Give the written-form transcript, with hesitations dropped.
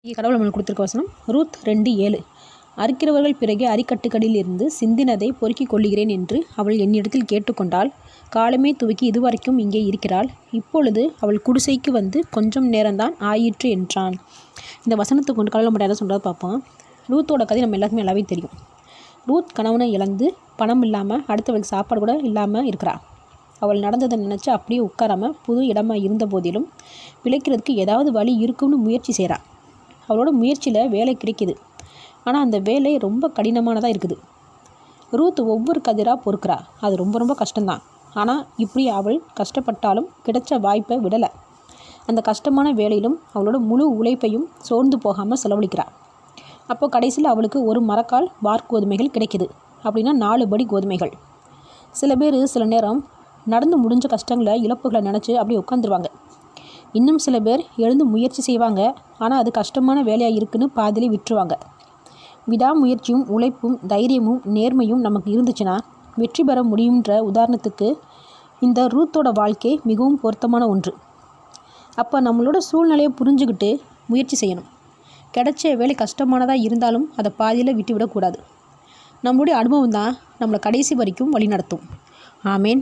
இங்கே கடவுள் நம்மளுக்கு கொடுத்துருக்க வசனம் ரூத் 2:7. அறுக்கிறவர்கள் பிறகு அரிக்கட்டுகளில் இருந்து சிந்தினதை பொறுக்கிக் கொள்ளுகிறேன் என்று அவள் என்னிடத்தில் கேட்டுக்கொண்டாள். காலமே துவக்கி இதுவரைக்கும் இங்கே இருக்கிறாள். இப்பொழுது அவள் குடிசைக்கு வந்து கொஞ்சம் நேரம்தான் ஆயிற்று என்றான். இந்த வசனத்தை கொண்டு கடவுள் மட்டும் என்ன சொல்கிறத பார்ப்போம். ரூத்தோட கதை நம்ம எல்லாருக்குமே நல்லாவே தெரியும். ரூத் கணவனை இழந்து பணம் இல்லாமல் அடுத்தவளுக்கு சாப்பாடு கூட இல்லாமல் இருக்கிறாள். அவள் நடந்ததை நினச்சி அப்படியே உட்காராமல் புது இடமா இருந்த போதிலும் பிழைக்கிறதுக்கு ஏதாவது வழி இருக்குன்னு முயற்சி செய்கிறாள். அவளோட முயற்சியில் வேலை கிடைக்கிது. ஆனால் அந்த வேலை ரொம்ப கடினமானதாக இருக்குது. ரூத் ஒவ்வொரு கதிராக பொறுக்கிறா. அது ரொம்ப கஷ்டம்தான். ஆனால் இப்படி அவள் கஷ்டப்பட்டாலும் கிடைச்ச வாய்ப்பை விடலை. அந்த கஷ்டமான வேலையிலும் அவளோட முழு உழைப்பையும் சோர்ந்து போகாமல் செலவழிக்கிறாள். அப்போது கடைசியில் அவளுக்கு ஒரு மரக்கால் வார்கோதுமைகள் கிடைக்கிது. அப்படின்னா 4 படி கோதுமைகள். சில பேர் சில நேரம் நடந்து முடிஞ்ச கஷ்டங்களை இழப்புகளை நினச்சி அப்படியே உட்காந்துருவாங்க. இன்னும் சில பேர் எழுந்து முயற்சி செய்வாங்க. ஆனால் அது கஷ்டமான வேலையாக இருக்குன்னு பாதியிலே விட்டுருவாங்க. விடாமுயற்சியும் உழைப்பும் தைரியமும் நேர்மையும் நமக்கு இருந்துச்சுன்னா வெற்றி பெற முடியுன்ற உதாரணத்துக்கு இந்த ரூத்தோட வாழ்க்கை மிகவும் பொருத்தமான ஒன்று. அப்போ நம்மளோட சூழ்நிலையை புரிஞ்சுக்கிட்டு முயற்சி செய்யணும். கிடைச்ச வேலை கஷ்டமானதாக இருந்தாலும் அதை பாதியில் விட்டுவிடக்கூடாது. நம்மளுடைய அனுபவம் தான் நம்மளை கடைசி வரைக்கும் வழி நடத்தும். ஆமேன்.